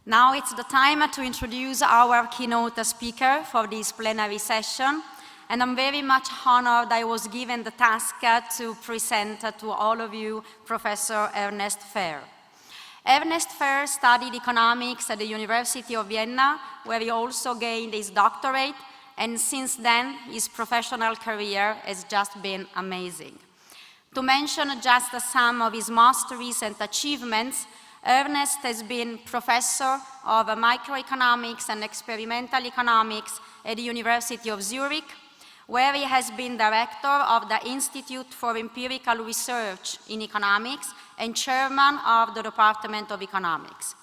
Now it's the time to introduce our keynote speaker for this plenary session, and I'm very much honored I was given the task to present to all of you Professor Ernst Fehr. Ernst Fehr studied economics at the University of Vienna, where he also gained his doctorate, and since then his professional career has just been amazing. To mention just some of his most recent achievements, Ernst has been professor of microeconomics and experimental economics at the University of Zurich, where he has been director of the Institute for Empirical Research in Economics and chairman of the Department of Economics.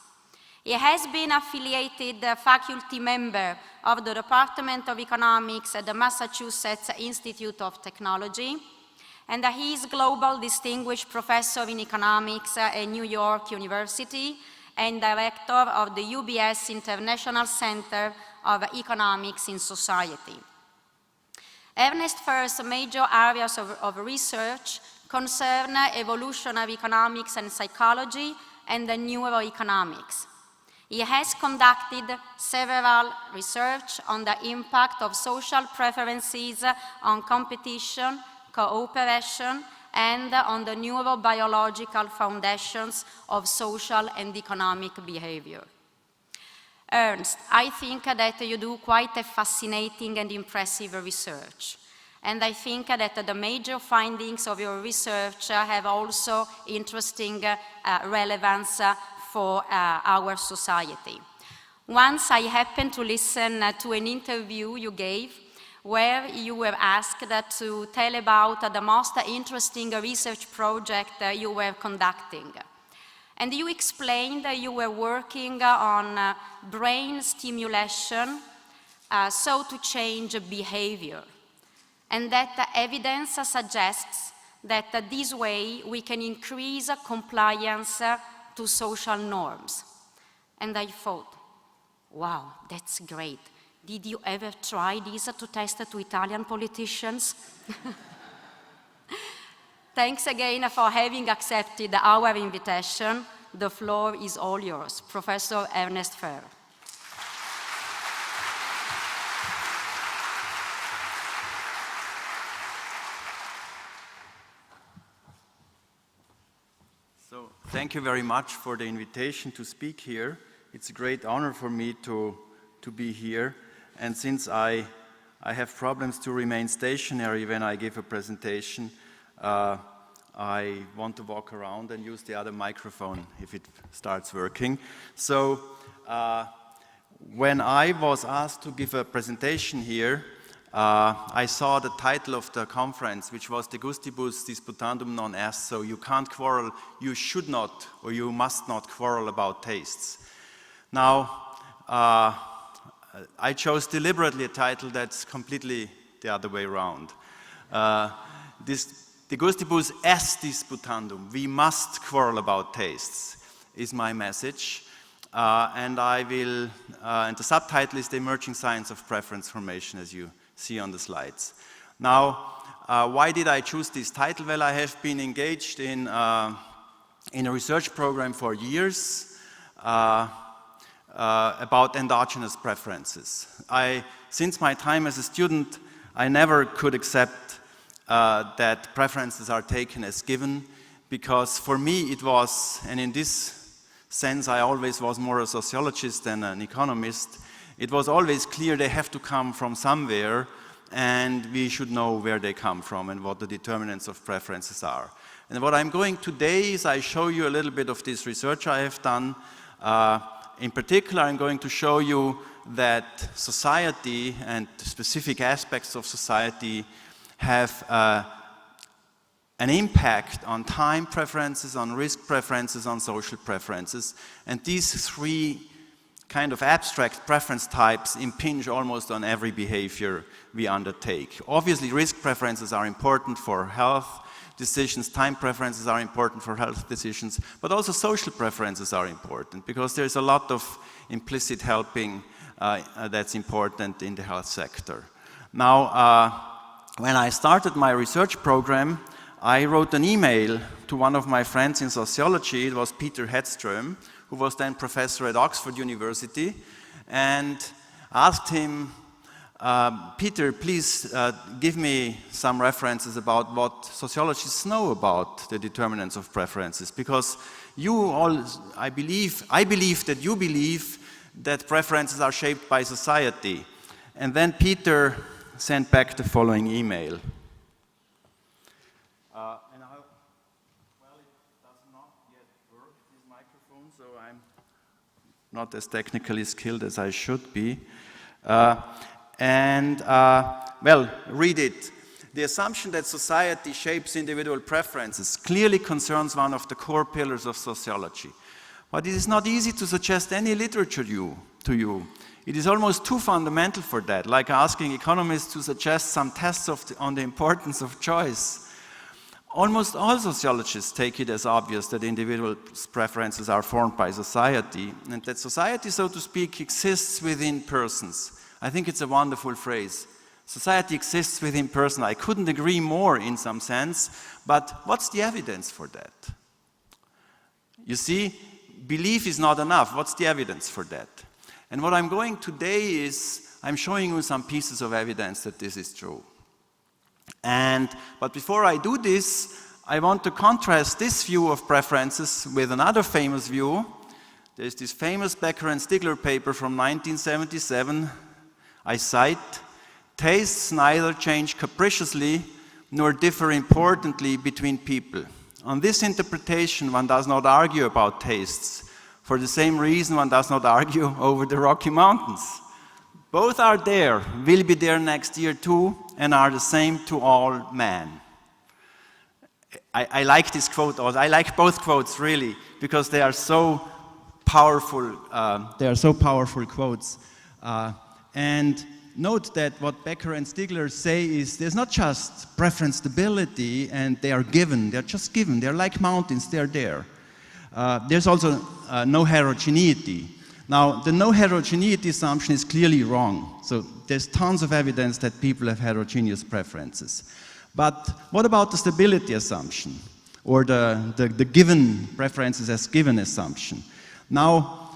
He has been affiliated faculty member of the Department of Economics at the Massachusetts Institute of Technology, and he is Global Distinguished Professor in Economics at New York University and Director of the UBS International Center of Economics in Society. Ernst Fehr's major areas of research concern evolutionary economics and psychology and neuroeconomics. He has conducted several research on the impact of social preferences on competition, cooperation, and on the neurobiological foundations of social and economic behavior. Ernst, I think that you do quite a fascinating and impressive research. And I think that the major findings of your research have also interesting relevance for our society. Once I happened to listen to an interview you gave where you were asked to tell about the most interesting research project you were conducting. And you explained that you were working on brain stimulation so to change behavior. And that the evidence suggests that this way we can increase compliance to social norms. And I thought, wow, that's great. Did you ever try this to test to Italian politicians? Thanks again for having accepted our invitation. The floor is all yours. Professor Ernst Fehr. So, thank you very much for the invitation to speak here. It's a great honor for me to be here. And since I have problems to remain stationary when I give a presentation, I want to walk around and use the other microphone if it starts working. So when I was asked to give a presentation here, I saw the title of the conference, which was De Gustibus Disputandum non est, so you can't quarrel, you should not, or you must not quarrel about tastes. Now, I chose deliberately a title that's completely the other way around. De gustibus est disputandum, we must quarrel about tastes, is my message. And the subtitle is The Emerging Science of Preference Formation, as you see on the slides. Now, why did I choose this title? Well, I have been engaged in a research program for years, about endogenous preferences. Since my time as a student, I never could accept that preferences are taken as given, because for me it was, and in this sense I always was more a sociologist than an economist, it was always clear they have to come from somewhere, and we should know where they come from and what the determinants of preferences are. And what I'm going today is I show you a little bit of this research I have done. In particular, I'm going to show you that society and specific aspects of society have an impact on time preferences, on risk preferences, on social preferences. And these three kind of abstract preference types impinge almost on every behavior we undertake. Obviously, risk preferences are important for health decisions, time preferences are important for health decisions, but also social preferences are important because there's a lot of implicit helping that's important in the health sector. Now, when I started my research program, I wrote an email to one of my friends in sociology. It was Peter Hedström, who was then professor at Oxford University, and asked him, Peter, please give me some references about what sociologists know about the determinants of preferences, because I believe that you believe that preferences are shaped by society. And then Peter sent back the following email. So I'm not as technically skilled as I should be. Well, read it. The assumption that society shapes individual preferences clearly concerns one of the core pillars of sociology. But it is not easy to suggest any literature to you. It is almost too fundamental for that, like asking economists to suggest some tests on the importance of choice. Almost all sociologists take it as obvious that individual preferences are formed by society, and that society, so to speak, exists within persons. I think it's a wonderful phrase. Society exists within persons. I couldn't agree more in some sense, but what's the evidence for that? You see, belief is not enough. What's the evidence for that? And what I'm going today is, I'm showing you some pieces of evidence that this is true. But before I do this, I want to contrast this view of preferences with another famous view. There's this famous Becker and Stigler paper from 1977. I cite, "Tastes neither change capriciously nor differ importantly between people. On this interpretation, one does not argue about tastes. For the same reason, one does not argue over the Rocky Mountains. Both are there, will be there next year too, and are the same to all men." I like this quote, or I like both quotes really, because they are so powerful. They are so powerful quotes. And note that what Becker and Stigler say is there's not just preference stability and they are given, they're just given, they're like mountains, they're there. There's also no heterogeneity. Now, the no heterogeneity assumption is clearly wrong. So there's tons of evidence that people have heterogeneous preferences. But what about the stability assumption, or the given preferences as given assumption? Now,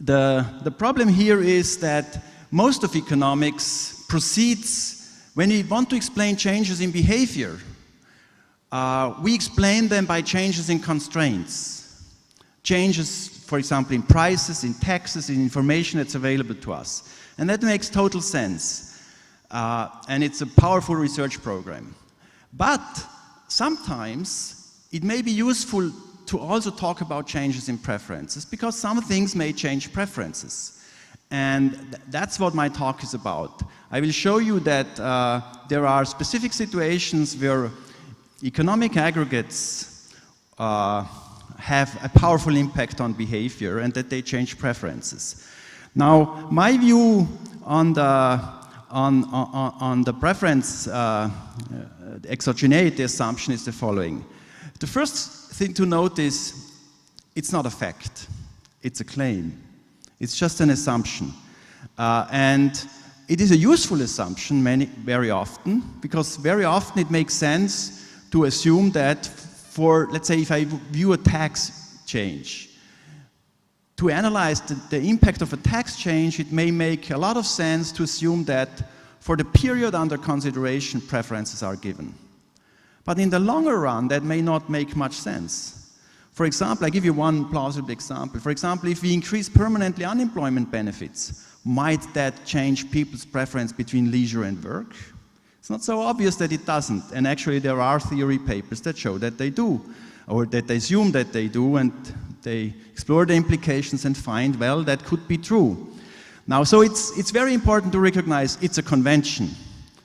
the problem here is that most of economics proceeds, when we want to explain changes in behavior, we explain them by changes in constraints. Changes, for example, in prices, in taxes, in information that's available to us. And that makes total sense. And it's a powerful research program. But sometimes it may be useful to also talk about changes in preferences, because some things may change preferences. And that's what my talk is about. I will show you that there are specific situations where economic aggregates have a powerful impact on behavior and that they change preferences. Now, my view on the preference exogeneity assumption is the following. The first thing to note is it's not a fact, it's a claim. It's just an assumption. And it is a useful assumption very often, because very often it makes sense to assume that let's say if I view a tax change, to analyze the impact of a tax change, it may make a lot of sense to assume that for the period under consideration, preferences are given. But in the longer run, that may not make much sense. For example, I give you one plausible example. For example, if we increase permanently unemployment benefits, might that change people's preference between leisure and work? It's not so obvious that it doesn't. And actually, there are theory papers that show that they do, or that they assume that they do, and they explore the implications and find, well, that could be true. Now, so it's very important to recognize it's a convention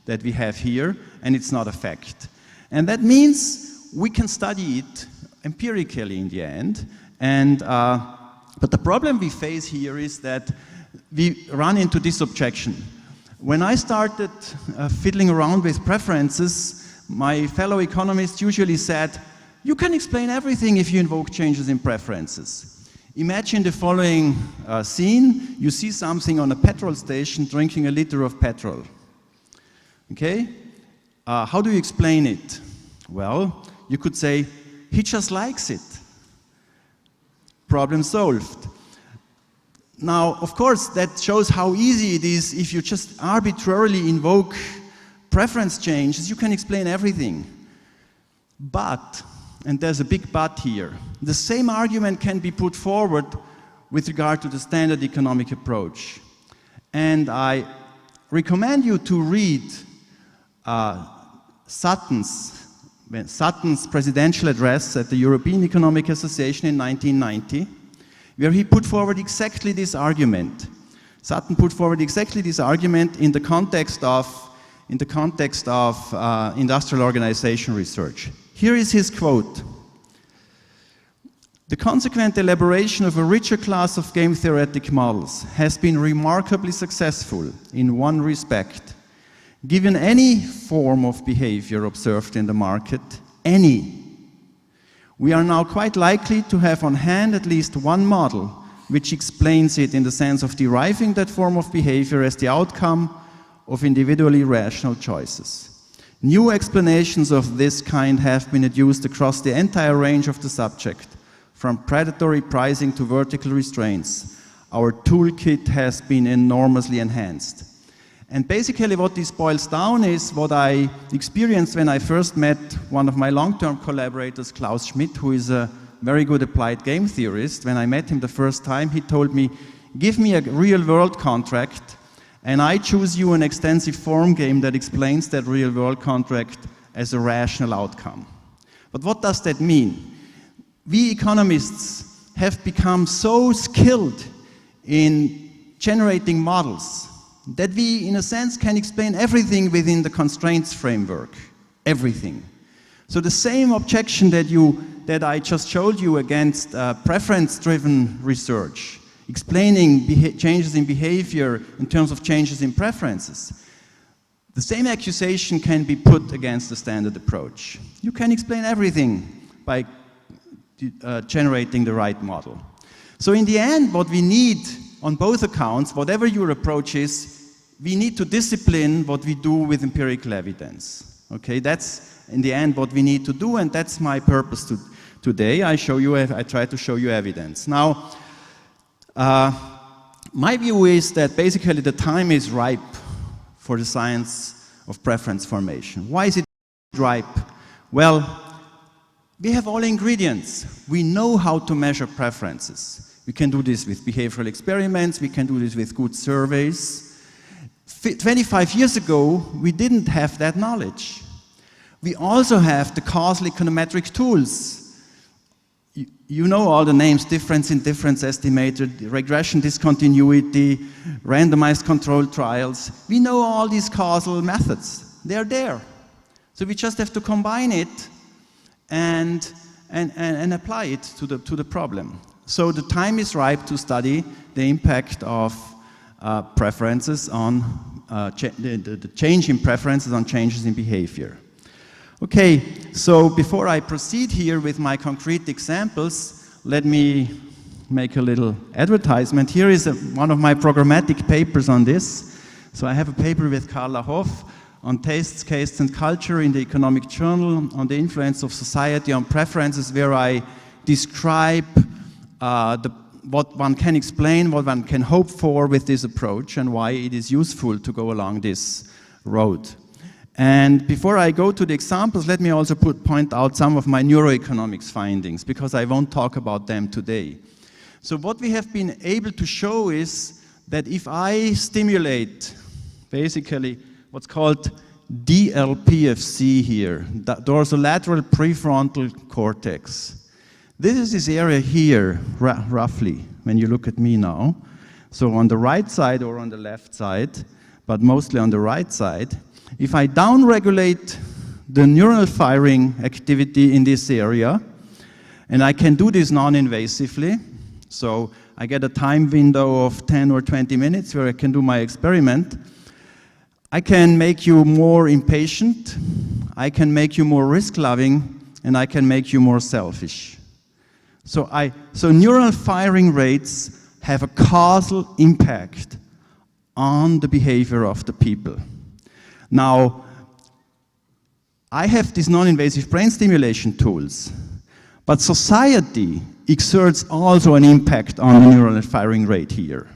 that we have here, and it's not a fact. And that means we can study it empirically in the end. But the problem we face here is that we run into this objection. When I started fiddling around with preferences, my fellow economists usually said, you can explain everything if you invoke changes in preferences. Imagine the following scene. You see something on a petrol station drinking a liter of petrol. Okay? how do you explain it? Well, you could say, he just likes it. Problem solved. Now, of course, that shows how easy it is if you just arbitrarily invoke preference changes, you can explain everything. But, and there's a big but here, the same argument can be put forward with regard to the standard economic approach. And I recommend you to read Sutton's presidential address at the European Economic Association in 1990, where he put forward exactly this argument. Sutton put forward exactly this argument in the context of industrial organization research. Here is his quote. The consequent elaboration of a richer class of game theoretic models has been remarkably successful in one respect. Given any form of behavior observed in the market, we are now quite likely to have on hand at least one model which explains it in the sense of deriving that form of behavior as the outcome of individually rational choices. New explanations of this kind have been adduced across the entire range of the subject, from predatory pricing to vertical restraints. Our toolkit has been enormously enhanced. And basically what this boils down is what I experienced when I first met one of my long-term collaborators, Klaus Schmidt, who is a very good applied game theorist. When I met him the first time, he told me, give me a real-world contract, and I choose you an extensive form game that explains that real-world contract as a rational outcome. But what does that mean? We economists have become so skilled in generating models that we, in a sense, can explain everything within the constraints framework, everything. So the same objection that I just showed you against preference-driven research, explaining changes in behavior in terms of changes in preferences, the same accusation can be put against the standard approach. You can explain everything by generating the right model. So in the end, what we need on both accounts, whatever your approach is, we need to discipline what we do with empirical evidence. Okay, that's in the end what we need to do, and that's my purpose today. I try to show you evidence. Now, my view is that basically the time is ripe for the science of preference formation. Why is it ripe? Well, we have all ingredients. We know how to measure preferences. We can do this with behavioral experiments. We can do this with good surveys. 25 years ago, we didn't have that knowledge. We also have the causal econometric tools. You know all the names: difference in difference estimator, regression discontinuity, randomized controlled trials. We know all these causal methods. They're there. So we just have to combine it and apply it to the problem. So the time is ripe to study the impact of preferences on the change in preferences on changes in behavior. Okay, so before I proceed here with my concrete examples, let me make a little advertisement. Here is one of my programmatic papers on this. So I have a paper with Carla Hoff on tastes, castes, and culture in the Economic Journal on the influence of society on preferences, where I describe what one can explain, what one can hope for with this approach, and why it is useful to go along this road. And before I go to the examples, let me also point out some of my neuroeconomics findings, because I won't talk about them today. So what we have been able to show is that if I stimulate basically what's called DLPFC here, dorsolateral prefrontal cortex. This is this area here, roughly, when you look at me now. So on the right side or on the left side, but mostly on the right side, if I downregulate the neural firing activity in this area, and I can do this non-invasively, so I get a time window of 10 or 20 minutes where I can do my experiment, I can make you more impatient, I can make you more risk-loving, and I can make you more selfish. So neural firing rates have a causal impact on the behavior of the people. Now, I have these non-invasive brain stimulation tools, but society exerts also an impact on the neural firing rate here.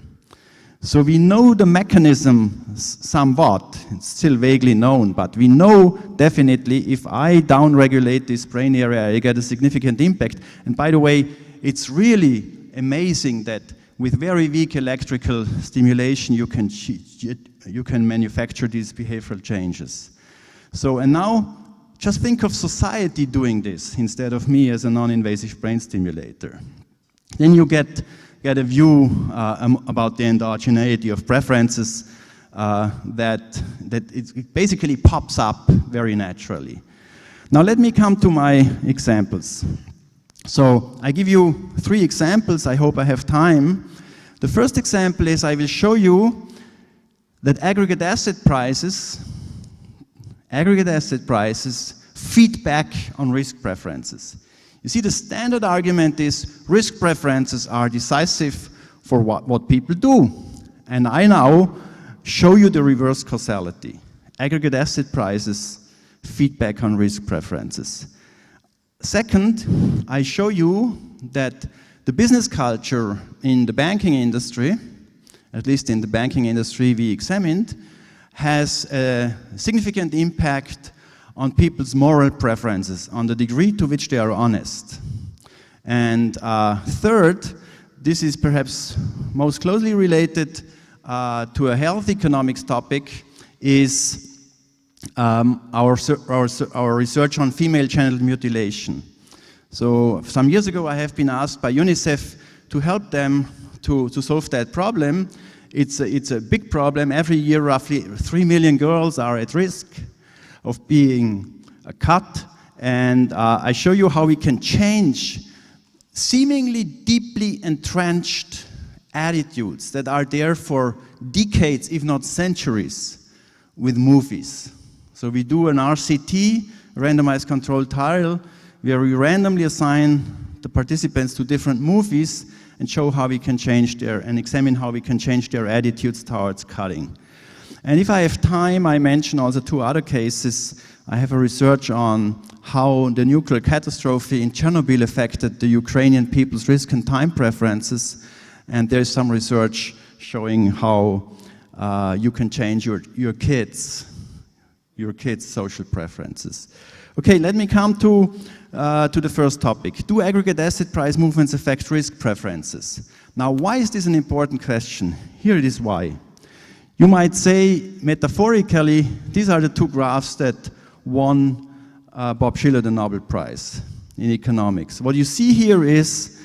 So we know the mechanism somewhat, it's still vaguely known, but we know definitely if I downregulate this brain area, I get a significant impact. And by the way, it's really amazing that with very weak electrical stimulation, you can manufacture these behavioral changes. So, and now, just think of society doing this instead of me as a non-invasive brain stimulator. Then you get a view about the endogeneity of preferences that it basically pops up very naturally. Now let me come to my examples. So I give you 3 examples. I hope I have time. The first example is I will show you that aggregate asset prices feed back on risk preferences. You see, the standard argument is risk preferences are decisive for what people do. And I now show you the reverse causality. Aggregate asset prices feed back on risk preferences. Second, I show you that the business culture in the banking industry, at least in the banking industry we examined, has a significant impact on people's moral preferences, on the degree to which they are honest. And third, this is perhaps most closely related to a health economics topic, is our research on female genital mutilation. So some years ago I have been asked by UNICEF to help them to solve that problem. It's a big problem. Every year roughly 3 million girls are at risk of being cut, and I show you how we can change seemingly deeply entrenched attitudes that are there for decades, if not centuries, with movies. So we do an RCT, randomized controlled trial, where we randomly assign the participants to different movies and show how we can change and examine how we can change their attitudes towards cutting. And if I have time, I mention also 2 other cases. I have a research on how the nuclear catastrophe in Chernobyl affected the Ukrainian people's risk and time preferences. And there's some research showing how you can change your kids' social preferences. Okay, let me come to the first topic. Do aggregate asset price movements affect risk preferences? Now, why is this an important question? Here it is why. You might say, metaphorically, these are the 2 graphs that won Bob Shiller the Nobel Prize in economics. What you see here is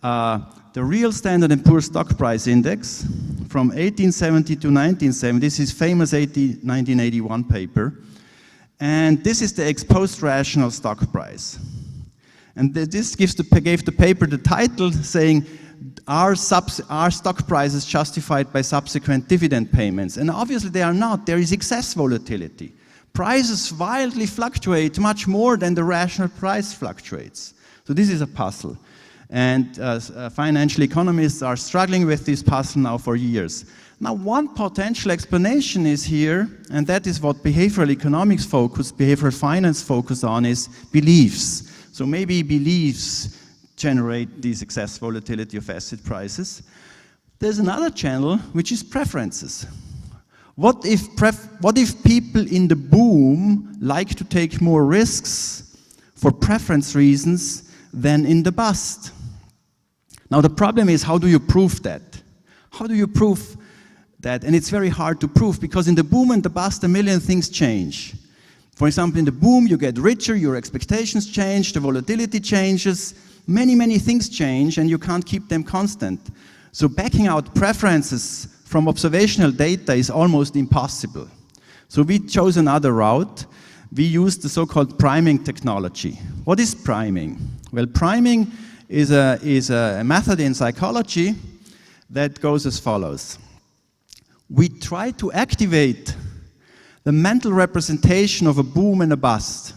the real Standard & Poor's stock price index from 1870 to 1970. This is famous 1981 paper. And this is the ex-post rational stock price. And this gave the paper the title saying, are stock prices justified by subsequent dividend payments? And obviously they are not. There is excess volatility. Prices wildly fluctuate much more than the rational price fluctuates. So this is a puzzle. And financial economists are struggling with this puzzle now for years. Now, one potential explanation is here, and that is what behavioral economics behavioral finance focus on, is beliefs. So maybe beliefs generate this excess volatility of asset prices. There's another channel, which is preferences. What if people in the boom like to take more risks for preference reasons than in the bust? Now the problem is, how do you prove that? How do you prove that? And it's very hard to prove, because in the boom and the bust, a million things change. For example, in the boom, you get richer, your expectations change, the volatility changes, many things change, and you can't keep them constant. So backing out preferences from observational data is almost impossible. So we chose another route. We used the so-called priming technology. What is priming? Well, priming is a method in psychology that goes as follows. We try to activate the mental representation of a boom and a bust.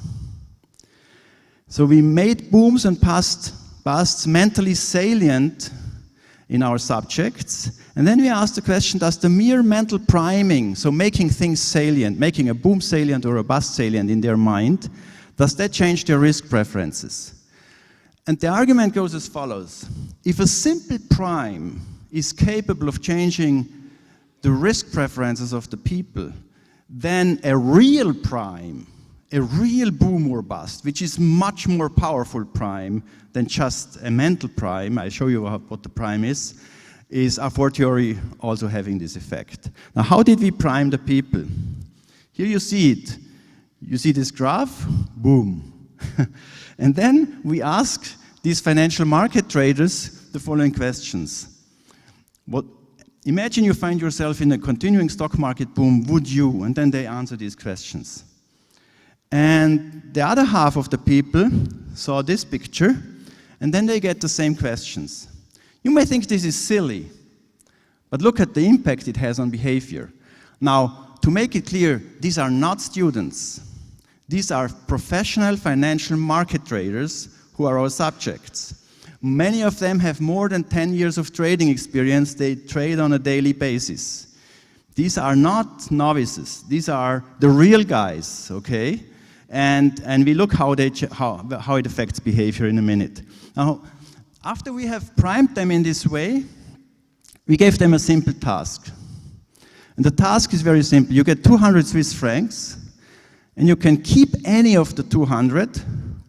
So we made booms and busts mentally salient, in our subjects. And then we ask the question, does the mere mental priming, so making things salient, making a boom salient or a bust salient in their mind, does that change their risk preferences? And the argument goes as follows. If a simple prime is capable of changing the risk preferences of the people, then a real prime, a real boom or bust, which is much more powerful prime than just a mental prime, I show you what the prime is a fortiori also having this effect. Now, how did we prime the people? Here you see it. You see this graph? Boom. And then we ask these financial market traders the following questions. Imagine you find yourself in a continuing stock market boom, would you? And then they answer these questions. And the other half of the people saw this picture, and then they get the same questions. You may think this is silly, but look at the impact it has on behavior. Now, to make it clear, these are not students. These are professional financial market traders who are our subjects. Many of them have more than 10 years of trading experience. They trade on a daily basis. These are not novices. These are the real guys, okay? And we look how it affects behavior in a minute. Now, after we have primed them in this way, we gave them a simple task. And the task is very simple. You get 200 Swiss francs, and you can keep any of the 200,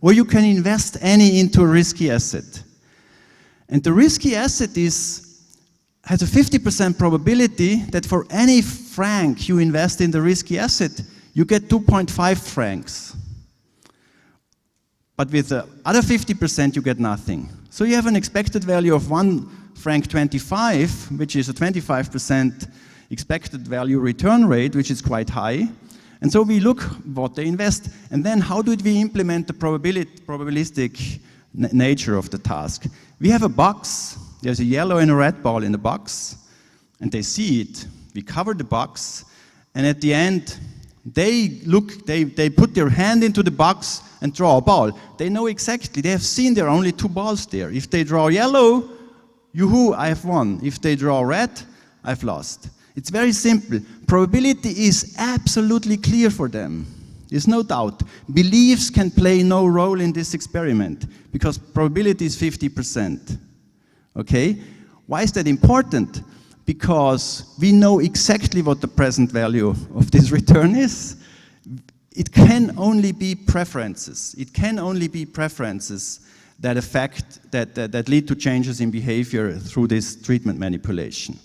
or you can invest any into a risky asset. And the risky asset has a 50% probability that for any franc you invest in the risky asset, you get 2.5 francs. But with the other 50%, you get nothing. So you have an expected value of 1 franc 25, which is a 25% expected value return rate, which is quite high. And so we look what they invest. And then how did we implement the probabilistic nature of the task? We have a box. There's a yellow and a red ball in the box. And they see it. We cover the box. And at the end, they put their hand into the box and draw a ball. They know exactly. They have seen there are only 2 balls there. If they draw yellow, yoo-hoo, I have won. If they draw red, I've lost. It's very simple. Probability is absolutely clear for them. There's no doubt. Beliefs can play no role in this experiment because probability is 50%. Okay? Why is that important? Because we know exactly what the present value of this return is. It can only be preferences. It can only be preferences that that lead to changes in behavior through this treatment manipulation.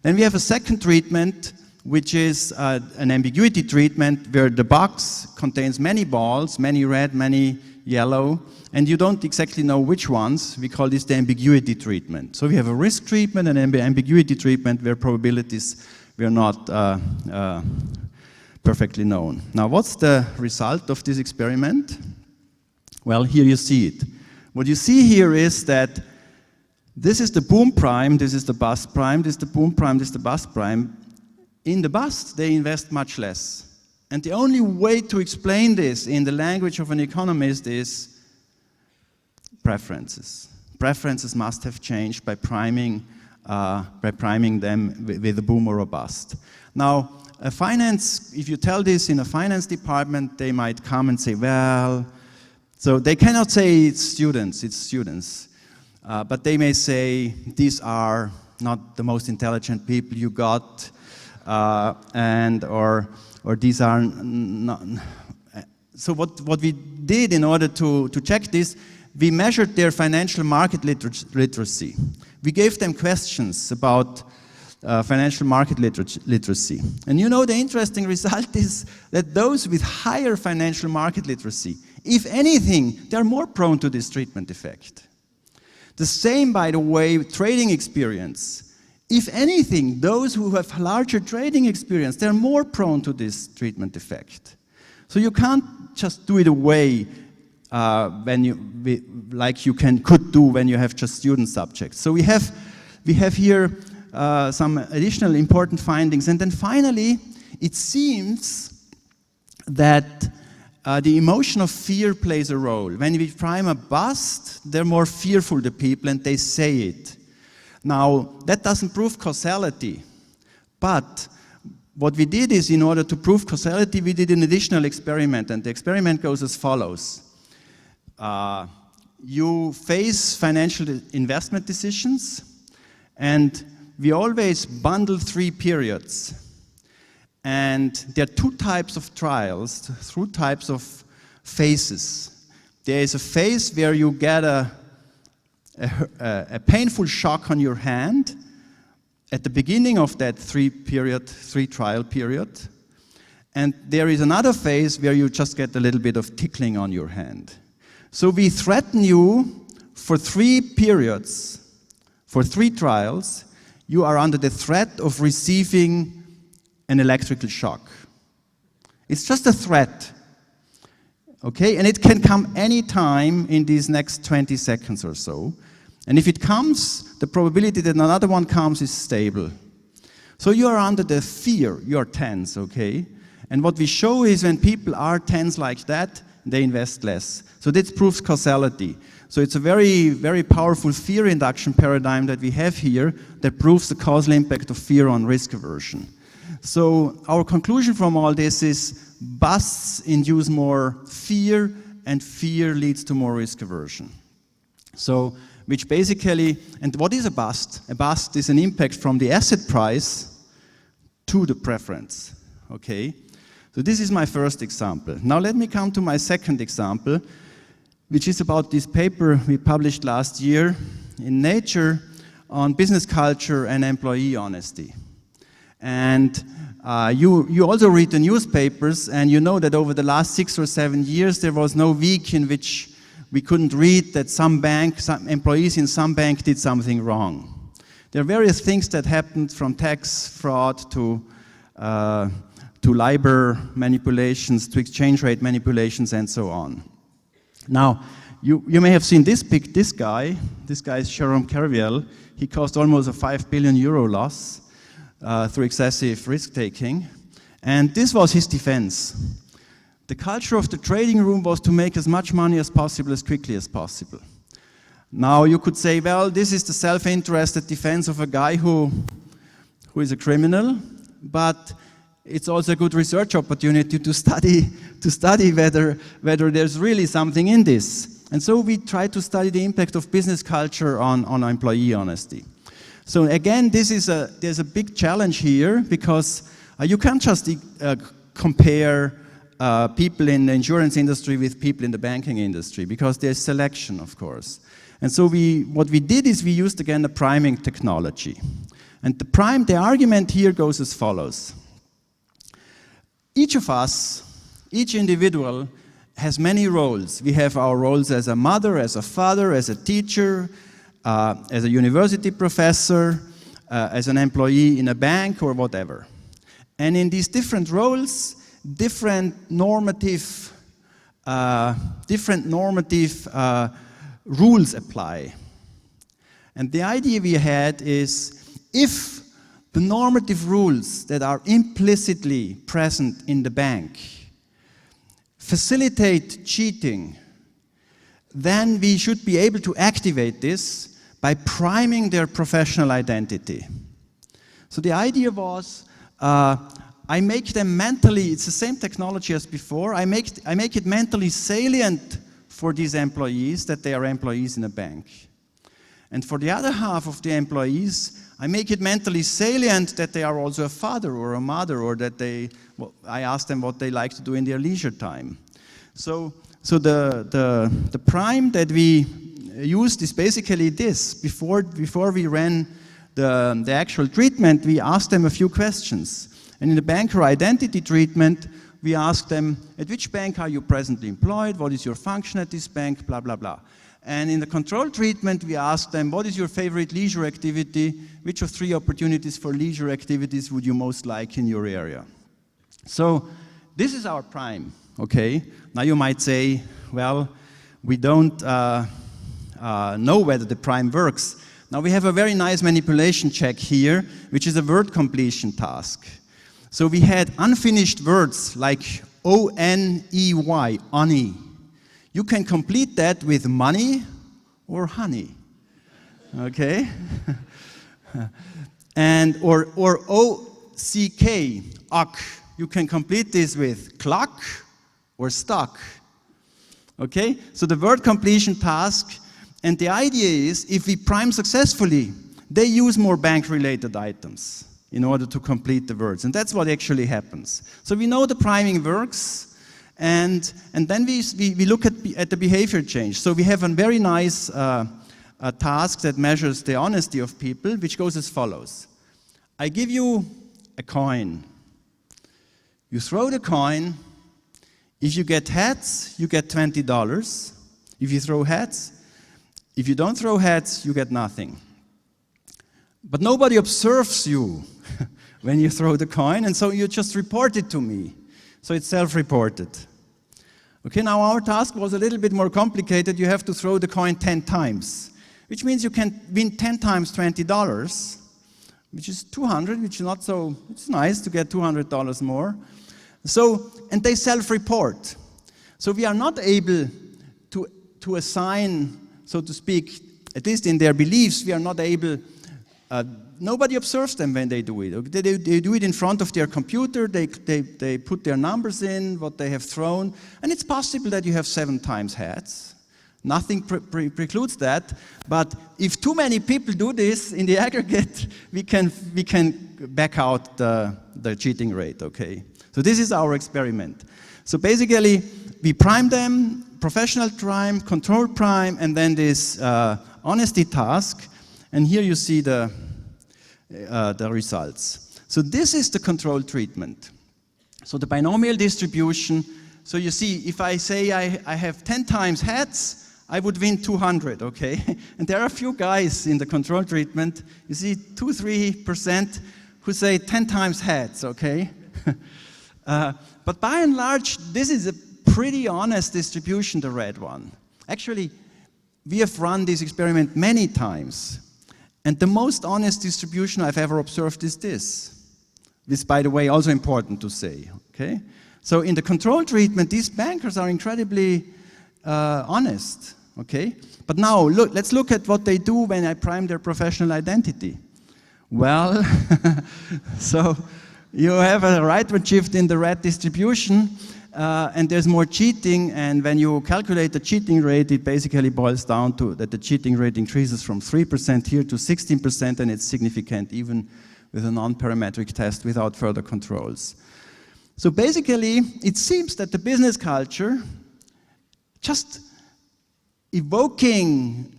Then we have a second treatment, which is an ambiguity treatment where the box contains many balls, many red, many yellow, and you don't exactly know which ones. We call this the ambiguity treatment. So we have a risk treatment and an ambiguity treatment where probabilities were not perfectly known. Now, what's the result of this experiment? Well, here you see it. What you see here is that this is the boom prime, this is the bust prime, this is the boom prime, this is the bust prime. In the bust, they invest much less. And the only way to explain this in the language of an economist is preferences. Preferences must have changed by priming them with a boom or a bust. Now, if you tell this in a finance department, they might come and say, well, so they cannot say it's students. But they may say, these are not the most intelligent people you got, or these are not. So what we did in order to check this, we measured their financial market literacy. We gave them questions about financial market literacy. And you know the interesting result is that those with higher financial market literacy, if anything, they're more prone to this treatment effect. The same, by the way, trading experience. If anything, those who have larger trading experience, they're more prone to this treatment effect. So you can't just do it away like you could do when you have just student subjects. So we have here some additional important findings. And then finally, it seems that the emotion of fear plays a role. When we prime a bust, they're more fearful, the people, and they say it. Now, that doesn't prove causality, but what we did is, in order to prove causality, we did an additional experiment, and the experiment goes as follows. You face financial investment decisions, and we always bundle 3 periods. And there are 2 types of trials, 2 types of phases. There is a phase where you get a painful shock on your hand at the beginning of that 3 trial period. And there is another phase where you just get a little bit of tickling on your hand. So we threaten you for 3 periods, for 3 trials, you are under the threat of receiving an electrical shock. It's just a threat, okay? And it can come any time in these next 20 seconds or so. And if it comes, the probability that another one comes is stable. So you are under the fear, you are tense, okay? And what we show is when people are tense like that, they invest less. So this proves causality. So it's a very, very powerful fear induction paradigm that we have here that proves the causal impact of fear on risk aversion. So our conclusion from all this is busts induce more fear, and fear leads to more risk aversion. So, which basically, and what is a bust? A bust is an impact from the asset price to the preference, okay? So this is my first example. Now let me come to my second example, which is about this paper we published last year in Nature on business culture and employee honesty. And you also read the newspapers, and you know that over the last 6 or 7 years, there was no week in which we couldn't read that some employees in some bank did something wrong. There are various things that happened, from tax fraud to LIBOR manipulations, to exchange rate manipulations, and so on. Now, you may have seen this guy. This guy is Jérôme Kerviel. He caused almost a €5 billion loss through excessive risk-taking. And this was his defense. The culture of the trading room was to make as much money as possible, as quickly as possible. Now, you could say, well, this is the self-interested defense of a guy who is a criminal, but it's also a good research opportunity to study whether there's really something in this. And so we try to study the impact of business culture on employee honesty. So again, there's a big challenge here, because you can't just compare people in the insurance industry with people in the banking industry, because there's selection, of course. And so what we did is we used again a priming technology. And the argument here goes as follows. Each of us, each individual, has many roles. We have our roles as a mother, as a father, as a teacher, as a university professor, as an employee in a bank, or whatever. And in these different roles, different normative rules apply. And the idea we had is, if the normative rules that are implicitly present in the bank facilitate cheating, then we should be able to activate this by priming their professional identity. So the idea was, I make them mentally, it's the same technology as before, I make it mentally salient for these employees that they are employees in a bank. And for the other half of the employees, I make it mentally salient that they are also a father or a mother, or that I ask them what they like to do in their leisure time. So the prime that we used is basically this. Before we ran the actual treatment, we asked them a few questions. And in the banker identity treatment, we asked them, at which bank are you presently employed? What is your function at this bank? Blah, blah, blah. And in the control treatment, we asked them, what is your favorite leisure activity? Which of 3 opportunities for leisure activities would you most like in your area? So this is our prime, okay? Now you might say, well, we don't know whether the prime works. Now we have a very nice manipulation check here, which is a word completion task. So we had unfinished words like O-N-E-Y, honey. You can complete that with money or honey. okay? And, or O-C-K, ock. You can complete this with clock or stock, okay? So the word completion task, and the idea is, if we prime successfully, they use more bank-related items in order to complete the words, and that's what actually happens. So we know the priming works, and then we look at the behavior change. So we have a very nice task that measures the honesty of people, which goes as follows. I give you a coin. You throw the coin. If you get heads, you get $20. If you throw heads, if you don't throw heads, you get nothing. But nobody observes you when you throw the coin, and so you just report it to me. So it's self-reported. Okay, now our task was a little bit more complicated. You have to throw the coin 10 times, which means you can win 10 times $20, which is 200, which is not so, it's nice to get $200 more. So, and they self-report. So we are not able to assign, so to speak, at least in their beliefs, we are not able, nobody observes them when they do it. They do it in front of their computer, they put their numbers in, what they have thrown, and it's possible that you have 7 times heads. Nothing precludes that, but if too many people do this in the aggregate, we can back out the cheating rate, okay? So this is our experiment. So basically, we prime them, professional prime, control prime, and then this honesty task, and here you see the results. So this is the control treatment. So the binomial distribution, so you see, if I say I have 10 times heads, I would win 200, okay? And there are a few guys in the control treatment, you see 2-3% who say 10 times heads, okay? But by and large, this is a pretty honest distribution, the red one. Actually, we have run this experiment many times. And the most honest distribution I've ever observed is this. This, by the way, also important to say, okay? So in the control treatment, these bankers are incredibly honest, okay? But now, let's look at what they do when I prime their professional identity. Well, so you have a rightward shift in the red distribution, and there's more cheating, and when you calculate the cheating rate, it basically boils down to that the cheating rate increases from 3% here to 16%, and it's significant even with a non-parametric test without further controls. So basically, it seems that the business culture, just evoking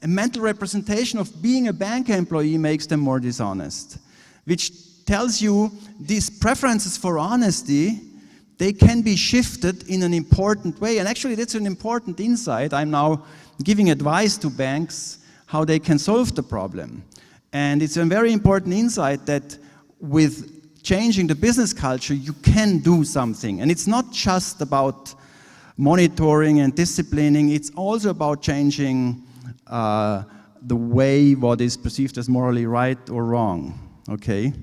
a mental representation of being a bank employee makes them more dishonest, which tells you these preferences for honesty, they can be shifted in an important way. And actually, that's an important insight. I'm now giving advice to banks how they can solve the problem. And it's a very important insight that with changing the business culture, you can do something. And it's not just about monitoring and disciplining, it's also about changing the way what is perceived as morally right or wrong, okay?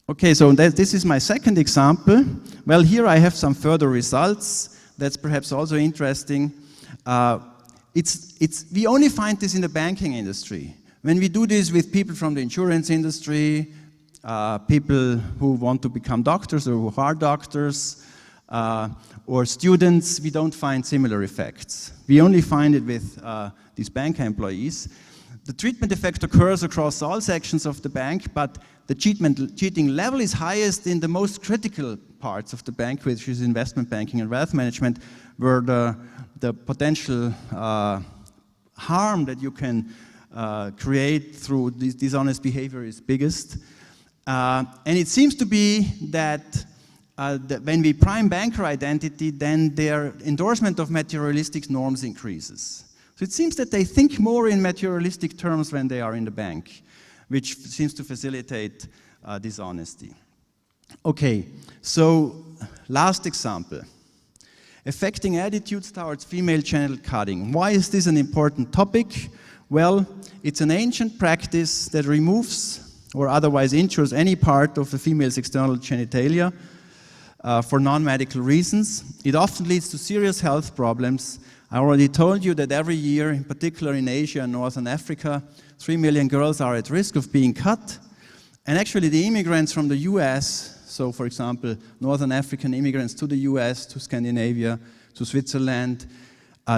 Okay, so this is my second example. Well, here I have some further results. That's perhaps also interesting. We only find this in the banking industry. When we do this with people from the insurance industry, people who want to become doctors or who are doctors, or students, we don't find similar effects. We only find it with these bank employees. The treatment effect occurs across all sections of the bank, but the cheating level is highest in the most critical parts of the bank, which is investment banking and wealth management, where the potential harm that you can create through this dishonest behavior is biggest. And it seems to be that when we prime banker identity, then their endorsement of materialistic norms increases. So it seems that they think more in materialistic terms when they are in the bank, which seems to facilitate dishonesty. Okay, so last example. Affecting attitudes towards female genital cutting. Why is this an important topic? Well, it's an ancient practice that removes or otherwise injures any part of a female's external genitalia for non-medical reasons. It often leads to serious health problems. I already told you that every year, in particular in Asia and Northern Africa, 3 million girls are at risk of being cut. And actually the immigrants from the US, so for example, Northern African immigrants to the US, to Scandinavia, to Switzerland,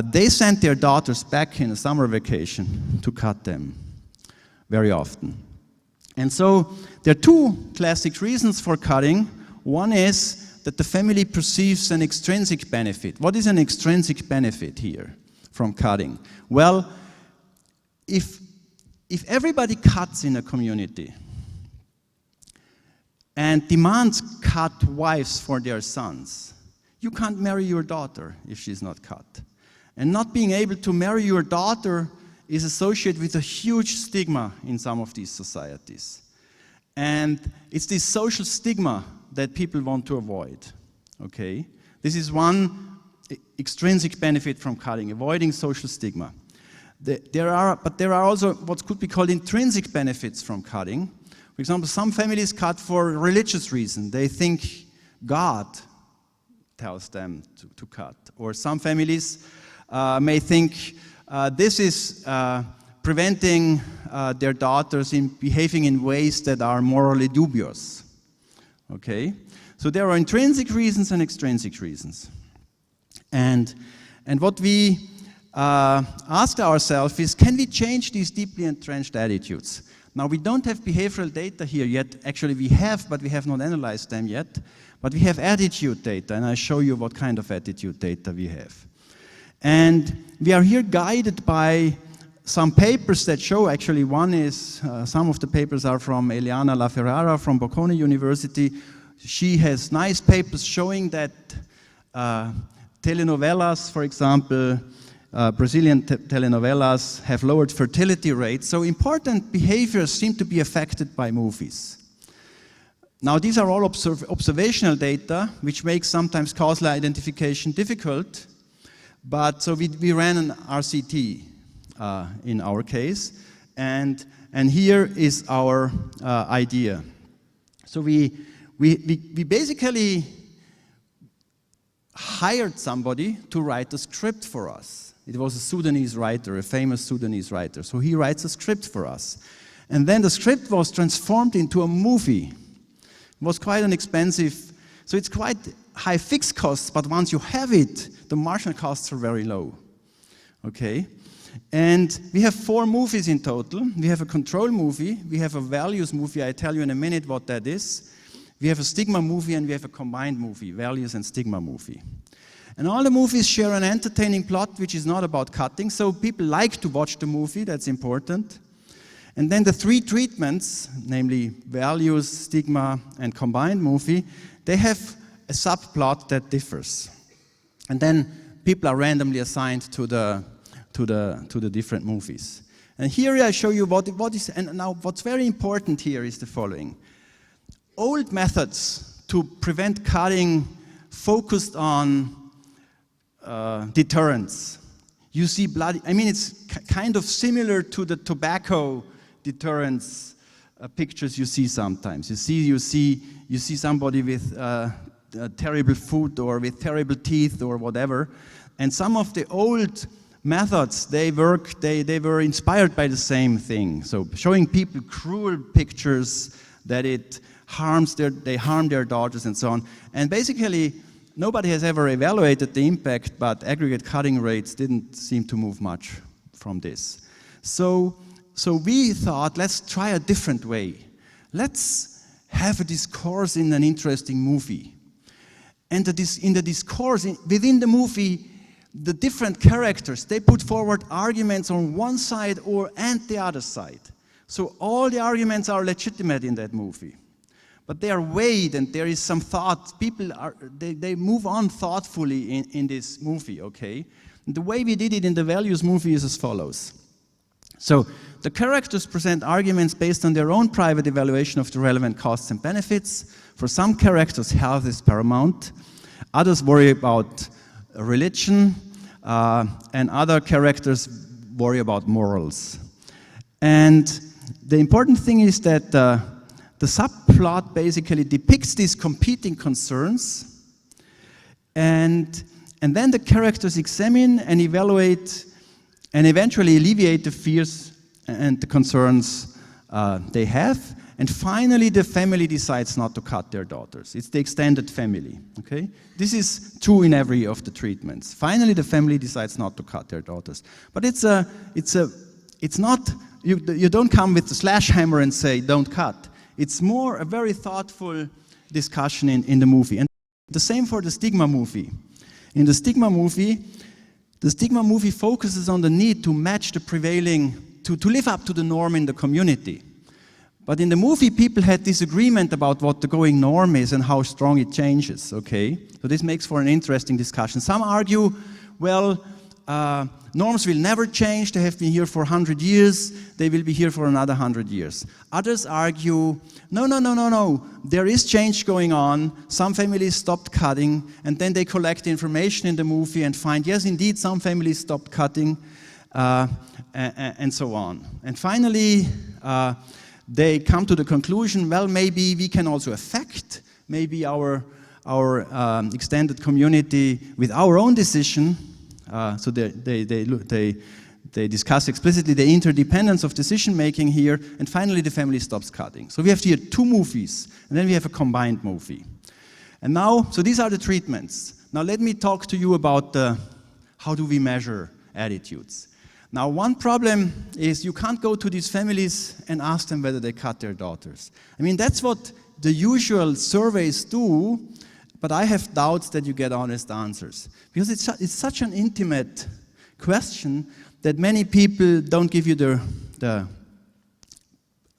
they sent their daughters back in a summer vacation to cut them very often. And so there are two classic reasons for cutting. One is that the family perceives an extrinsic benefit. What is an extrinsic benefit here from cutting? Well, if everybody cuts in a community and demands cut wives for their sons, you can't marry your daughter if she's not cut. And not being able to marry your daughter is associated with a huge stigma in some of these societies. And it's this social stigma that people want to avoid, okay? This is one extrinsic benefit from cutting, avoiding social stigma. There are also what could be called intrinsic benefits from cutting. For example, some families cut for religious reasons. They think God tells them to cut. Or some families may think this is preventing their daughters in behaving in ways that are morally dubious. Okay? So there are intrinsic reasons and extrinsic reasons. And what we asked ourselves is, can we change these deeply entrenched attitudes? Now, we don't have behavioral data here yet. Actually, we have, but we have not analyzed them yet. But we have attitude data, and I'll show you what kind of attitude data we have. And we are here guided by some papers that show, actually one is, some of the papers are from Eliana La Ferrara from Bocconi University. She has nice papers showing that telenovelas, for example, Brazilian telenovelas have lowered fertility rates. So important behaviors seem to be affected by movies. Now these are all observational data, which makes sometimes causal identification difficult. But so we ran an RCT in our case, and here is our idea. So we basically hired somebody to write a script for us. It was a Sudanese writer, a famous Sudanese writer. So he writes a script for us. And then the script was transformed into a movie. It was quite an expensive, so it's quite high fixed costs, but once you have it, the marginal costs are very low. Okay? And we have 4 movies in total. We have a control movie, we have a values movie, I tell you in a minute what that is. We have a stigma movie, and we have a combined movie, values and stigma movie. And all the movies share an entertaining plot which is not about cutting, so people like to watch the movie, that's important. And then the 3 treatments, namely values, stigma, and combined movie, they have a subplot that differs. And then people are randomly assigned to the different movies. And here I show you what is, and now what's very important here is the following. Old methods to prevent cutting focused on deterrence. You see bloody, I mean, it's kind of similar to the tobacco deterrence pictures you see sometimes. You see somebody with terrible foot or with terrible teeth or whatever. And some of the old methods, they were inspired by the same thing. So showing people cruel pictures that they harm their daughters and so on. And basically, nobody has ever evaluated the impact, but aggregate cutting rates didn't seem to move much from this. So we thought, let's try a different way. Let's have a discourse in an interesting movie. And in the discourse, within the movie, the different characters, they put forward arguments on one side and the other side. So all the arguments are legitimate in that movie. But they are weighed, and there is some thought. People they move on thoughtfully in this movie, okay? And the way we did it in the values movie is as follows. So the characters present arguments based on their own private evaluation of the relevant costs and benefits. For some characters, health is paramount. Others worry about religion, and other characters worry about morals. And the important thing is that the subplot basically depicts these competing concerns, and And then the characters examine and evaluate and eventually alleviate the fears and the concerns they have. And finally, the family decides not to cut their daughters. It's the extended family, okay? This is true in every of the treatments. Finally, the family decides not to cut their daughters. But it's not, you don't come with the sledgehammer and say, don't cut. It's more a very thoughtful discussion in the movie. And the same for the stigma movie. In the stigma movie focuses on the need to match the prevailing, to live up to the norm in the community. But in the movie, people had disagreement about what the going norm is and how strong it changes, okay? So this makes for an interesting discussion. Some argue, well, norms will never change. They have been here for 100 years. They will be here for another 100 years. Others argue, no. There is change going on. Some families stopped cutting, and then they collect information in the movie and find, yes, indeed, some families stopped cutting, and so on. And finally, they come to the conclusion, well, maybe we can also affect maybe our extended community with our own decision. So they discuss explicitly the interdependence of decision making here, and finally the family stops cutting. So we have here two movies, and then we have a combined movie. And now, so these are the treatments. Now let me talk to you about how do we measure attitudes. Now, one problem is you can't go to these families and ask them whether they cut their daughters. I mean, that's what the usual surveys do, but I have doubts that you get honest answers. Because it's such an intimate question that many people don't give you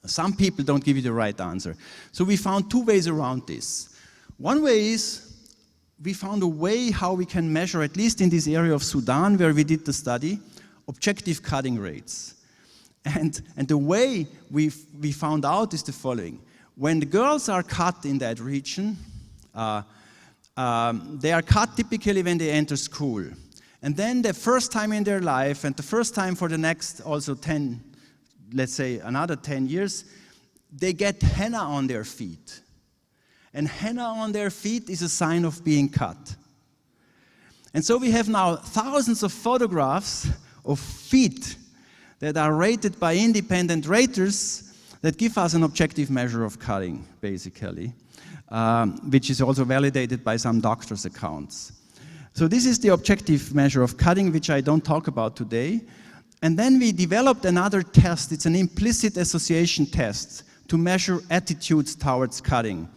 some people don't give you the right answer. So we found two ways around this. One way is we found a way how we can measure, at least in this area of Sudan where we did the study, objective cutting rates. And the way we found out is the following. When the girls are cut in that region, they are cut typically when they enter school. And then the first time in their life, and the first time for the next also 10, let's say another 10 years, they get henna on their feet. And henna on their feet is a sign of being cut. And so we have now thousands of photographs of feet that are rated by independent raters that give us an objective measure of cutting, basically, which is also validated by some doctors' accounts. So this is the objective measure of cutting, which I don't talk about today. And then we developed another test. It's an implicit association test to measure attitudes towards cutting.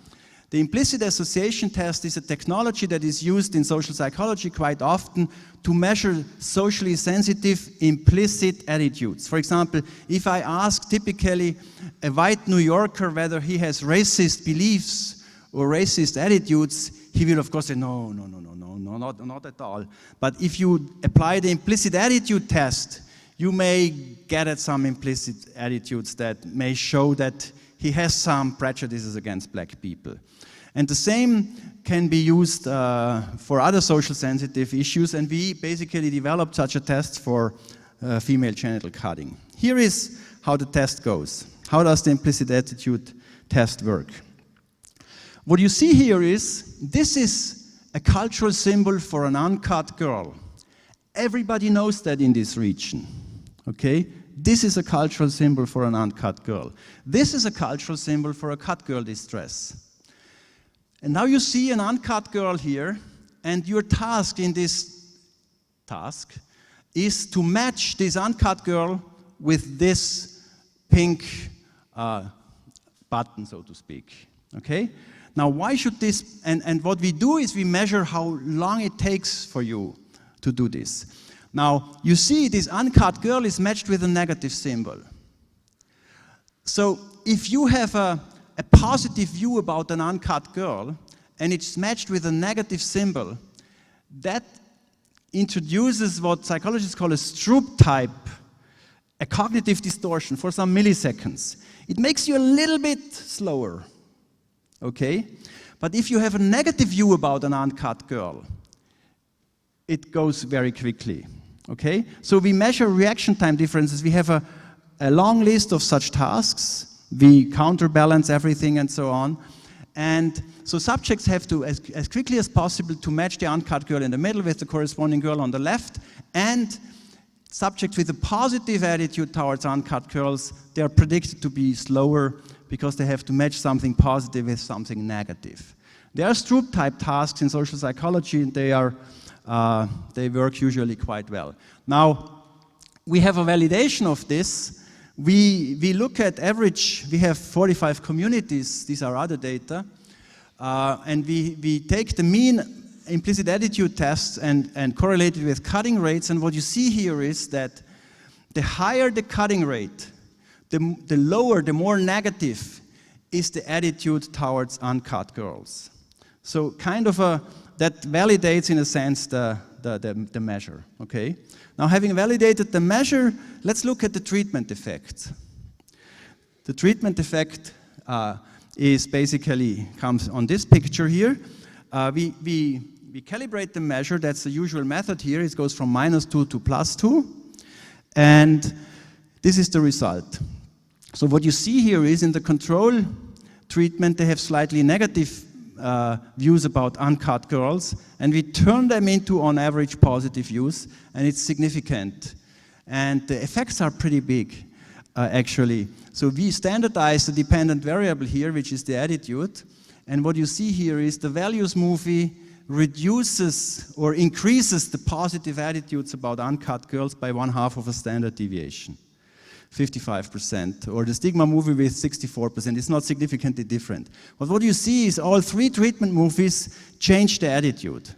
The implicit association test is a technology that is used in social psychology quite often to measure socially sensitive implicit attitudes. For example, if I ask typically a white New Yorker whether he has racist beliefs or racist attitudes, he will of course say, no, not at all. But if you apply the implicit attitude test, you may get at some implicit attitudes that may show that he has some prejudices against black people. And the same can be used for other social sensitive issues, and we basically developed such a test for female genital cutting. Here is how the test goes. How does the implicit attitude test work? What you see here is, this is a cultural symbol for an uncut girl. Everybody knows that in this region, okay? This is a cultural symbol for an uncut girl. This is a cultural symbol for a cut girl distress. And now you see an uncut girl here, and your task in this task is to match this uncut girl with this pink button, so to speak, okay? Now, why should this, and what we do is we measure how long it takes for you to do this. Now, you see this uncut girl is matched with a negative symbol. So, if you have a positive view about an uncut girl, and it's matched with a negative symbol, that introduces what psychologists call a Stroop type, a cognitive distortion for some milliseconds. It makes you a little bit slower, okay? But if you have a negative view about an uncut girl, it goes very quickly, okay? So we measure reaction time differences. We have a long list of such tasks. We counterbalance everything and so on. And so subjects have to, as quickly as possible, to match the uncut girl in the middle with the corresponding girl on the left, and subjects with a positive attitude towards uncut girls, they are predicted to be slower because they have to match something positive with something negative. There are Stroop-type tasks in social psychology, and they work usually quite well. Now, we have a validation of this. We look at average, we have 45 communities, these are other data, and we take the mean implicit attitude tests and correlate it with cutting rates, and what you see here is that the higher the cutting rate, the lower, the more negative is the attitude towards uncut girls. So kind of that validates in a sense the measure, okay? Now having validated the measure, let's look at the treatment effect. The treatment effect is basically, comes on this picture here. We calibrate the measure, that's the usual method here, it goes from -2 to +2, and this is the result. So what you see here is in the control treatment, they have slightly negative views about uncut girls, and we turn them into, on average, positive views, and it's significant. And the effects are pretty big, actually. So we standardize the dependent variable here, which is the attitude, and what you see here is the values movie reduces or increases the positive attitudes about uncut girls by 1/2 of a standard deviation, 55%, or the stigma movie with 64%. It's not significantly different. But what you see is all 3 treatment movies change the attitude.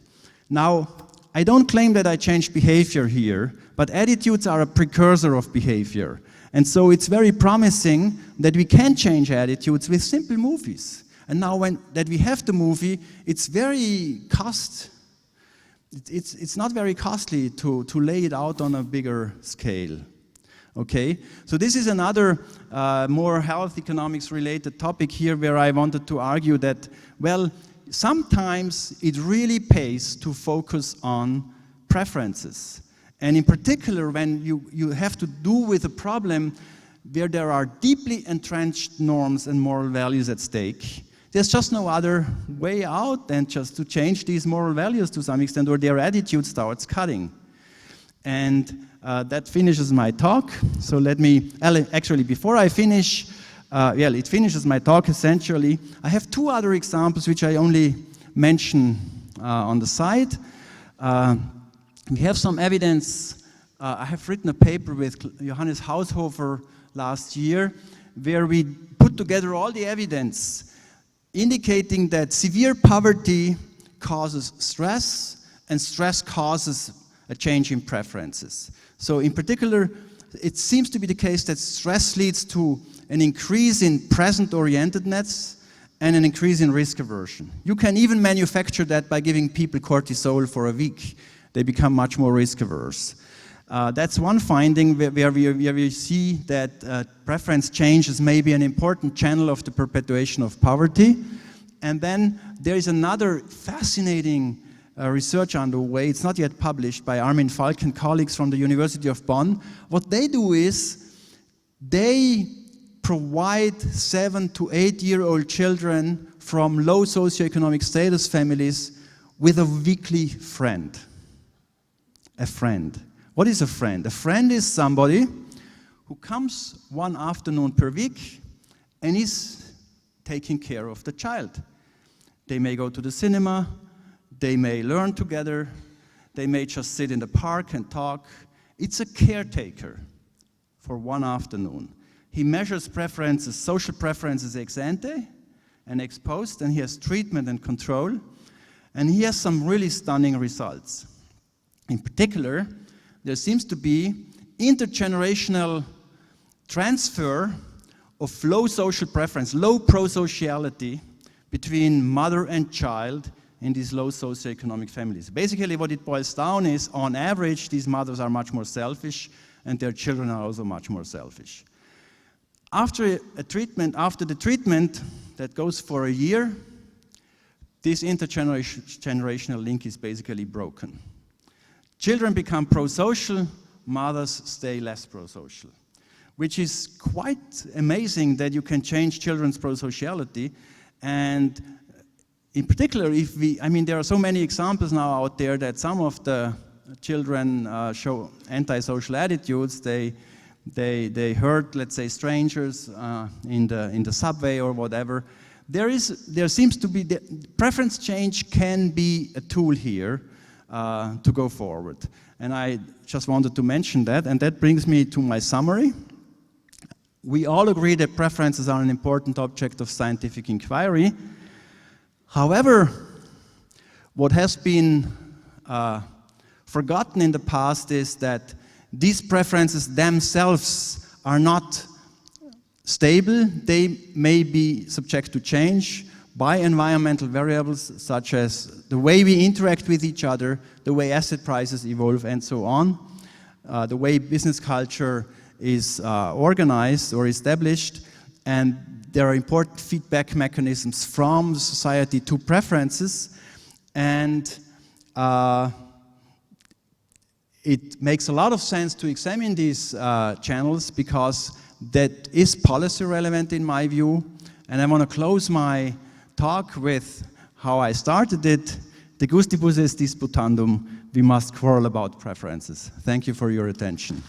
Now, I don't claim that I changed behavior here, but attitudes are a precursor of behavior. And so it's very promising that we can change attitudes with simple movies. And now that we have the movie, it's not very costly to lay it out on a bigger scale. Okay, so this is another more health economics related topic here where I wanted to argue that, well, sometimes it really pays to focus on preferences. And in particular, when you have to do with a problem where there are deeply entrenched norms and moral values at stake, there's just no other way out than just to change these moral values to some extent, or their attitudes towards cutting. And that finishes my talk. So let me, actually before I finish, it finishes my talk essentially. I have 2 other examples which I only mention on the side. We have some evidence. I have written a paper with Johannes Haushofer last year where we put together all the evidence indicating that severe poverty causes stress, and stress causes a change in preferences. So in particular, it seems to be the case that stress leads to an increase in present-orientedness and an increase in risk aversion. You can even manufacture that by giving people cortisol for a week. They become much more risk averse. That's one finding where we see that preference changes may be an important channel of the perpetuation of poverty. And then there is another fascinating research underway. It's not yet published, by Armin Falk and colleagues from the University of Bonn. What they do is they provide 7 to 8-year-old children from low socioeconomic status families with a weekly friend. A friend. What is a friend? A friend is somebody who comes one afternoon per week and is taking care of the child. They may go to the cinema, they may learn together, they may just sit in the park and talk. It's a caretaker for one afternoon. He measures preferences, social preferences ex ante and ex post, and he has treatment and control, and he has some really stunning results. In particular, there seems to be intergenerational transfer of low social preference, low prosociality between mother and child in these low socioeconomic families. Basically what it boils down is, on average, these mothers are much more selfish and their children are also much more selfish. After the treatment that goes for a year, this intergenerational link is basically broken. Children become pro-social, mothers stay less pro-social, which is quite amazing that you can change children's pro-sociality. And in particular, there are so many examples now out there that some of the children show antisocial attitudes. They hurt, let's say, strangers in the subway or whatever. There seems to be, preference change can be a tool here to go forward. And I just wanted to mention that, and that brings me to my summary. We all agree that preferences are an important object of scientific inquiry. However, what has been forgotten in the past is that these preferences themselves are not stable. They may be subject to change by environmental variables such as the way we interact with each other, the way asset prices evolve, and so on, the way business culture is organized or established, and there are important feedback mechanisms from society to preferences, and it makes a lot of sense to examine these channels because that is policy relevant in my view. And I want to close my talk with how I started it. De gustibus est disputandum. We must quarrel about preferences. Thank you for your attention.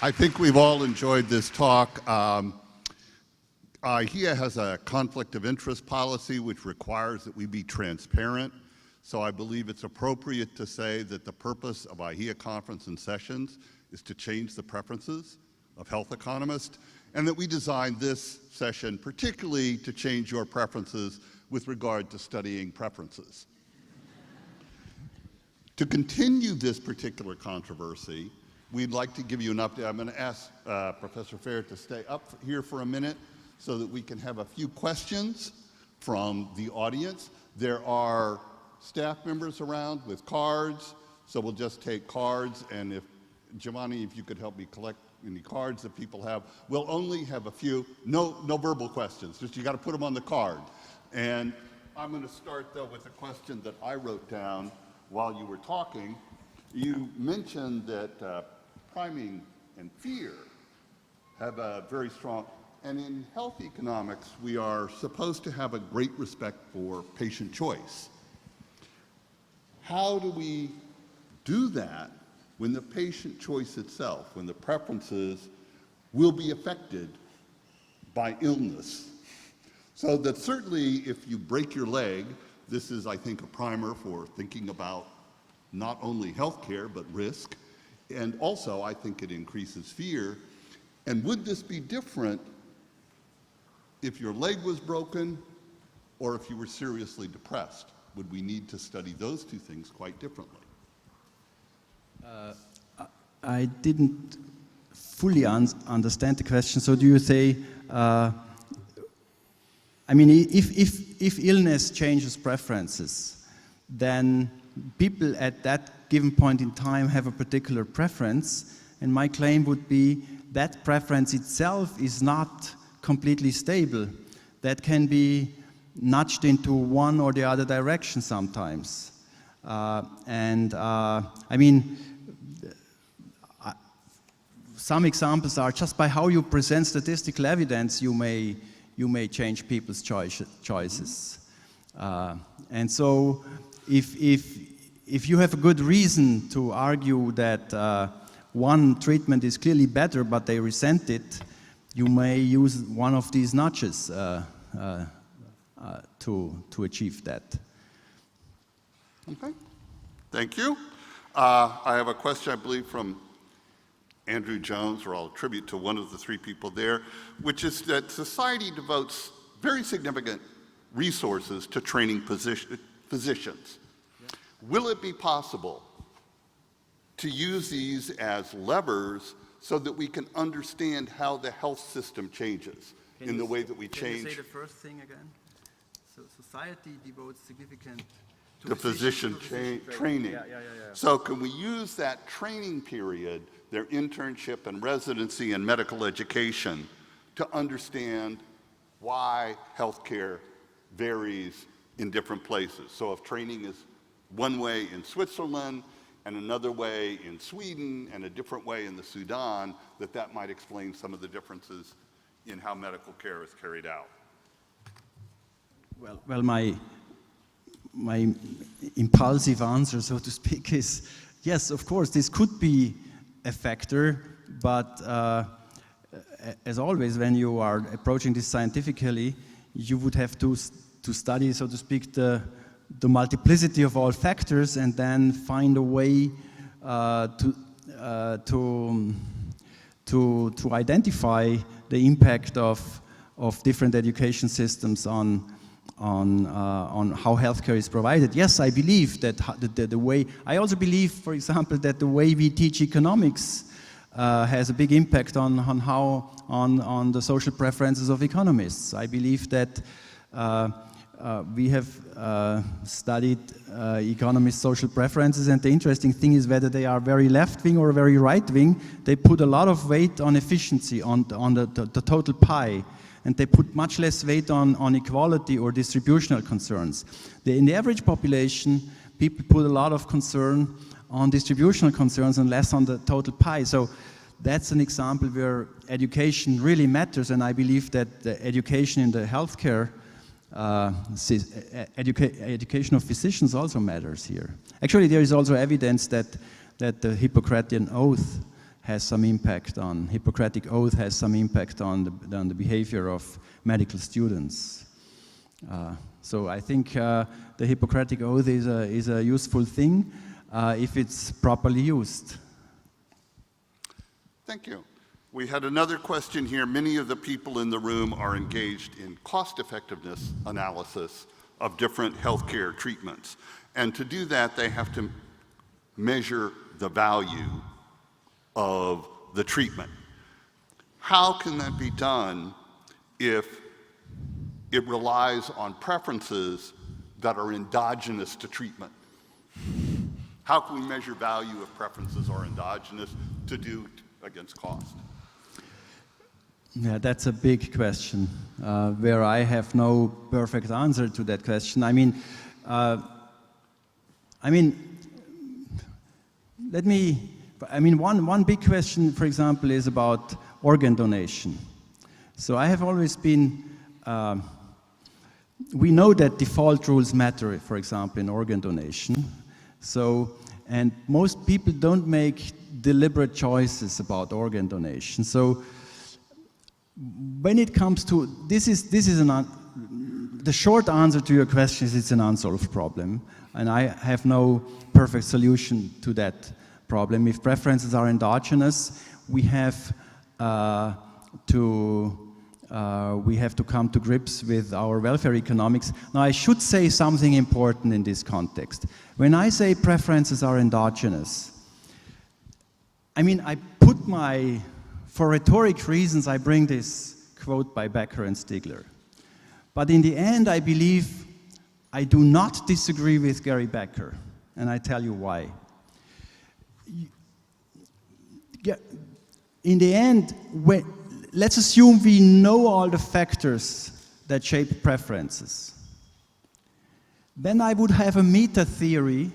I think we've all enjoyed this talk. IHEA has a conflict of interest policy which requires that we be transparent. So I believe it's appropriate to say that the purpose of IHEA conference and sessions is to change the preferences of health economists, and that we designed this session particularly to change your preferences with regard to studying preferences. To continue this particular controversy, we'd like to give you an update. I'm going to ask Professor Fehr to stay up here for a minute so that we can have a few questions from the audience. There are staff members around with cards, so we'll just take cards, and if Giovanni, if you could help me collect any cards that people have. We'll only have a few, no verbal questions, just you got to put them on the card. And I'm going to start though with a question that I wrote down while you were talking. You mentioned that priming and fear have a very strong, and in health economics, we are supposed to have a great respect for patient choice. How do we do that when the patient choice itself, when the preferences will be affected by illness? So that certainly if you break your leg, this is, I think, a primer for thinking about not only healthcare, but risk. And also, I think it increases fear. And would this be different if your leg was broken or if you were seriously depressed? Would we need to study those two things quite differently? I didn't fully understand the question. So do you say, if illness changes preferences, then people at that given point in time have a particular preference, and my claim would be that preference itself is not completely stable. That can be nudged into one or the other direction sometimes. Some examples are just by how you present statistical evidence, you may change people's choices. And so if you have a good reason to argue that one treatment is clearly better but they resent it, you may use one of these nudges to achieve that. Okay, thank you. I have a question, I believe, from Andrew Jones, or I'll attribute to one of the three people there, which is that society devotes very significant resources to training physicians. Yeah. Will it be possible to use these as levers so that we can understand how the health system changes in the way that we change? Can you say the first thing again? So society devotes significant to physician training. Yeah. So can we use that training period, their internship and residency and medical education, to understand why healthcare varies in different places? So if training is one way in Switzerland and another way in Sweden and a different way in the Sudan, that might explain some of the differences in how medical care is carried out. Well, my impulsive answer, so to speak, is yes, of course, this could be a factor, but as always, when you are approaching this scientifically, you would have to study, so to speak, the multiplicity of all factors and then find a way to identify the impact of different education systems on how healthcare is provided. Yes, I believe that the way, I also believe, for example, that the way we teach economics has a big impact on the social preferences of economists. I believe that we have studied economists' social preferences, and the interesting thing is whether they are very left-wing or very right-wing, they put a lot of weight on efficiency, on the total pie, and they put much less weight on equality or distributional concerns. In the average population, people put a lot of concern on distributional concerns and less on the total pie. So that's an example where education really matters, and I believe that the education in the healthcare education of physicians also matters here. Actually, there is also evidence that the Hippocratic oath has some impact on the behavior of medical students. So I think the Hippocratic oath is a useful thing if it's properly used. Thank you. We had another question here. Many of the people in the room are engaged in cost-effectiveness analysis of different healthcare treatments. And to do that, they have to measure the value of the treatment. How can that be done if it relies on preferences that are endogenous to treatment? How can we measure value if preferences are endogenous to do against cost? Yeah, that's a big question, where I have no perfect answer to that question. One big question, for example, is about organ donation. So I have always been, we know that default rules matter, for example, in organ donation. So, and most people don't make deliberate choices about organ donation. So when it comes to, the short answer to your question is it's an unsolved problem, and I have no perfect solution to that problem. If preferences are endogenous, we have to come to grips with our welfare economics. Now, I should say something important in this context. When I say preferences are endogenous, for rhetoric reasons, I bring this quote by Becker and Stigler. But in the end, I believe I do not disagree with Gary Becker, and I tell you why. In the end, let's assume we know all the factors that shape preferences. Then I would have a meta theory,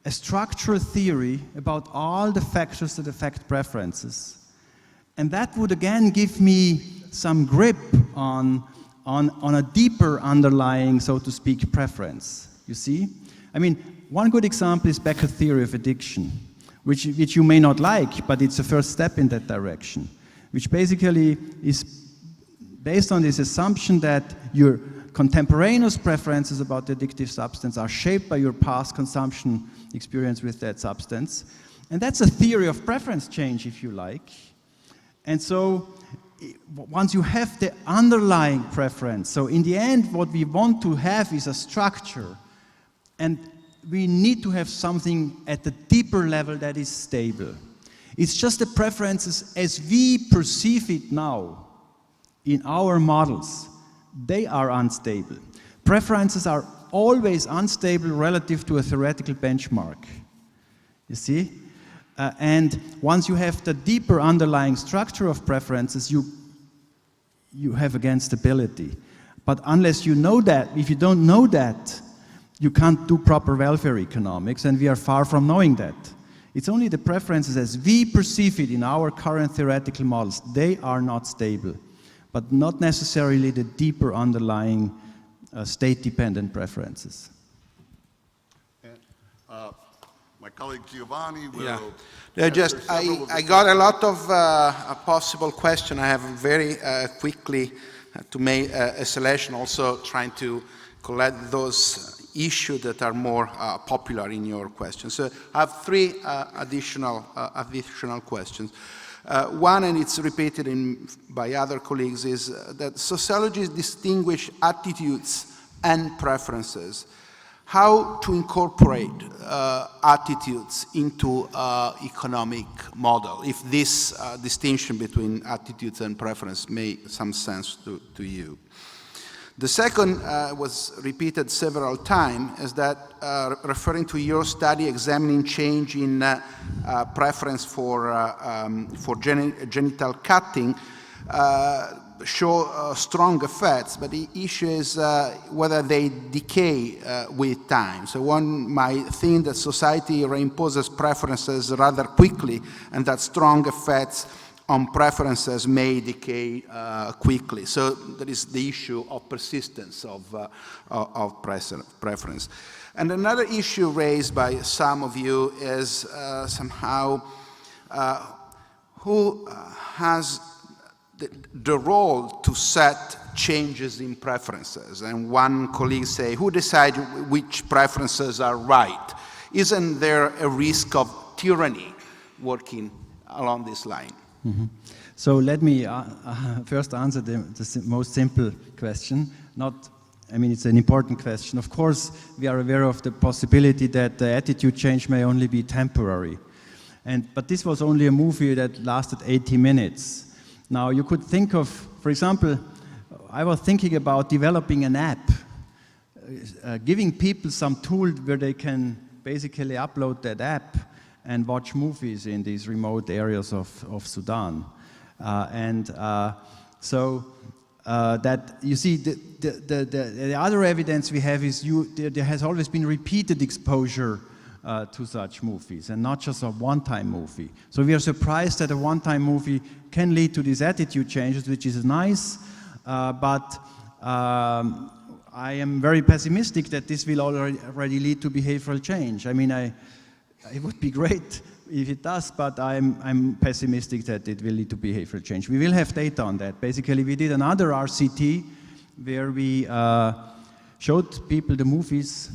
a structural theory about all the factors that affect preferences. And that would again give me some grip on a deeper underlying, so to speak, preference. You see? One good example is Becker's theory of addiction, which you may not like, but it's a first step in that direction, which basically is based on this assumption that your contemporaneous preferences about the addictive substance are shaped by your past consumption experience with that substance. And that's a theory of preference change, if you like. And so once you have the underlying preference, so in the end, what we want to have is a structure. And we need to have something at the deeper level that is stable. It's just the preferences as we perceive it now in our models. They are unstable. Preferences are always unstable relative to a theoretical benchmark. You see? And once you have the deeper underlying structure of preferences, you have again stability. But unless you know that, if you don't know that, you can't do proper welfare economics, and we are far from knowing that. It's only the preferences as we perceive it in our current theoretical models. They are not stable, but not necessarily the deeper underlying state-dependent preferences. And, my colleague Giovanni will... Yeah. I got a lot of possible questions. I have very quickly to make a selection, also trying to collect those issues that are more popular in your questions. So I have three additional questions. One, and it's repeated by other colleagues, is that sociologists distinguish attitudes and preferences. How to incorporate attitudes into economic model, if this distinction between attitudes and preference made some sense to you. The second was repeated several times, is that referring to your study examining change in preference for genital cutting, show strong effects, but the issue is whether they decay with time. So one might think that society reimposes preferences rather quickly, and that strong effects on preferences may decay quickly. So there is the issue of persistence of preference. And another issue raised by some of you is somehow who has the role to set changes in preferences. And one colleague say, who decides which preferences are right? Isn't there a risk of tyranny working along this line? Mm-hmm. So let me first answer the most simple question. It's an important question. Of course, we are aware of the possibility that the attitude change may only be temporary. But this was only a movie that lasted 80 minutes. Now, you could think of, for example, I was thinking about developing an app, giving people some tool where they can basically upload that app and watch movies in these remote areas of Sudan. So that, you see, the other evidence we have is there has always been repeated exposure to such movies, and not just a one-time movie. So we are surprised that a one-time movie can lead to these attitude changes, which is nice, but I am very pessimistic that this will already lead to behavioral change. I mean, it would be great if it does, but I'm pessimistic that it will lead to behavioral change. We will have data on that. Basically, we did another RCT where we showed people the movies.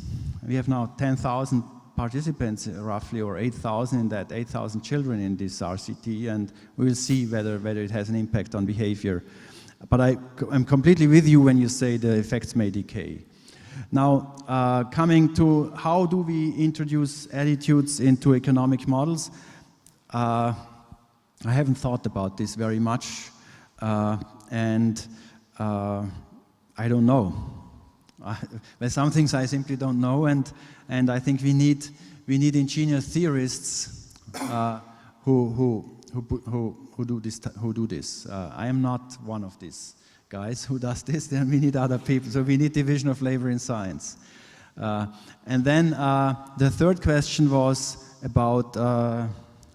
We have now 10,000 participants, roughly, or 8,000 in that, 8,000 children in this RCT, and we will see whether it has an impact on behavior. But I'm completely with you when you say the effects may decay. Now, coming to how do we introduce attitudes into economic models, I haven't thought about this very much, and I don't know. There's some things I simply don't know, and I think we need ingenious theorists who do this. I am not one of these guys who does this. Then we need other people. So we need division of labor in science. And then the third question was about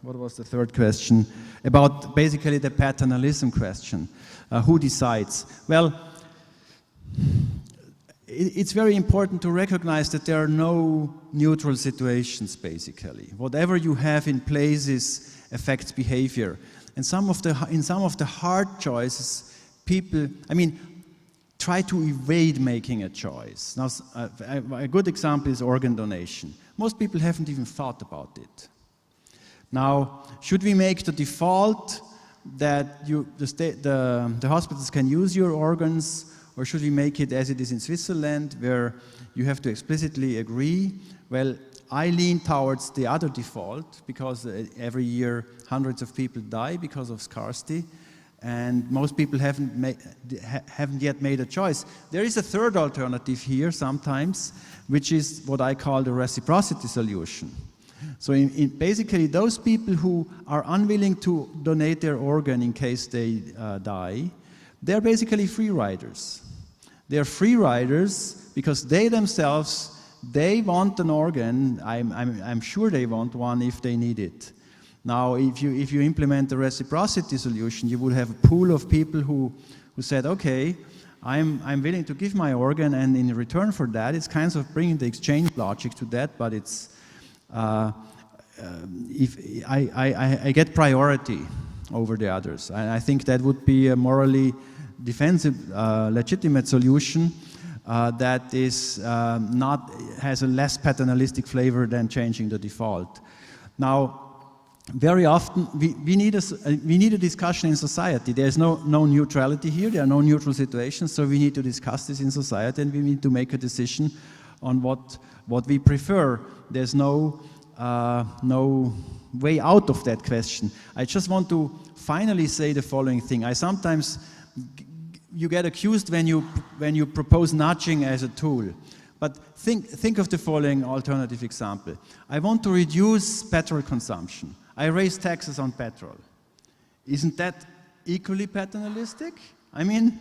what was the third question? About basically the paternalism question. Who decides? Well, it's very important to recognize that there are no neutral situations, basically. Whatever you have in place affects behavior. And in some of the hard choices, people, try to evade making a choice. Now, a good example is organ donation. Most people haven't even thought about it. Now, should we make the default that the hospitals can use your organs, or should we make it as it is in Switzerland, where you have to explicitly agree? Well, I lean towards the other default, because every year hundreds of people die because of scarcity, and most people haven't yet made a choice. There is a third alternative here sometimes, which is what I call the reciprocity solution. So basically those people who are unwilling to donate their organ in case they die, they're basically free riders. They're free riders because they themselves they want an organ. I'm sure they want one if they need it. Now, if you implement the reciprocity solution, you would have a pool of people who said, okay, I'm willing to give my organ, and in return for that, it's kind of bringing the exchange logic to that, but it's if I get priority over the others. And I think that would be a morally defensive, legitimate solution that is has a less paternalistic flavor than changing the default. Now, very often we need a discussion in society. There's no neutrality here. There are no neutral situations. So we need to discuss this in society, and we need to make a decision on what we prefer. There's no way out of that question. I just want to finally say the following thing. You get accused when you propose nudging as a tool. But think of the following alternative example. I want to reduce petrol consumption. I raise taxes on petrol. Isn't that equally paternalistic? I mean,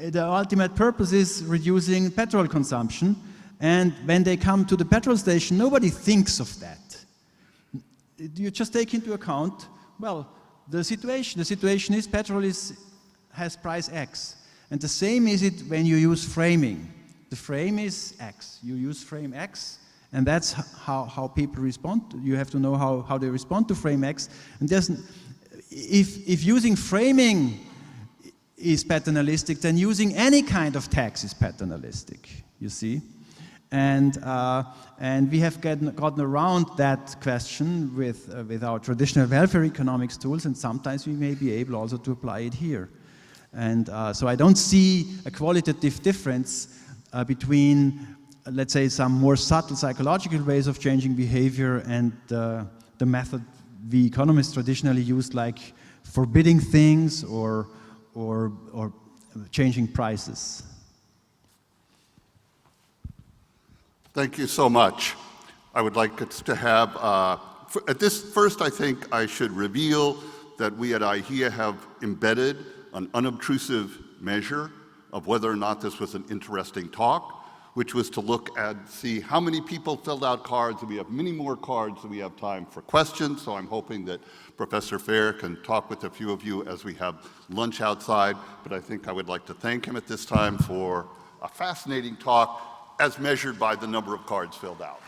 the ultimate purpose is reducing petrol consumption, and when they come to the petrol station, nobody thinks of that. You just take into account, well, the situation is petrol has price X. And the same is it when you use framing. The frame is X. You use frame X, and that's how people respond. You have to know how they respond to frame X. And if using framing is paternalistic, then using any kind of tax is paternalistic, you see? And we have gotten around that question with our traditional welfare economics tools, and sometimes we may be able also to apply it here. And so I don't see a qualitative difference between, let's say, some more subtle psychological ways of changing behavior and the method we economists traditionally use, like forbidding things or changing prices. Thank you so much. I would like us to have, at this first I think I should reveal that we at IHEA have embedded an unobtrusive measure of whether or not this was an interesting talk, which was to look and see how many people filled out cards, and we have many more cards than we have time for questions, so I'm hoping that Professor Fehr can talk with a few of you as we have lunch outside, but I think I would like to thank him at this time for a fascinating talk as measured by the number of cards filled out.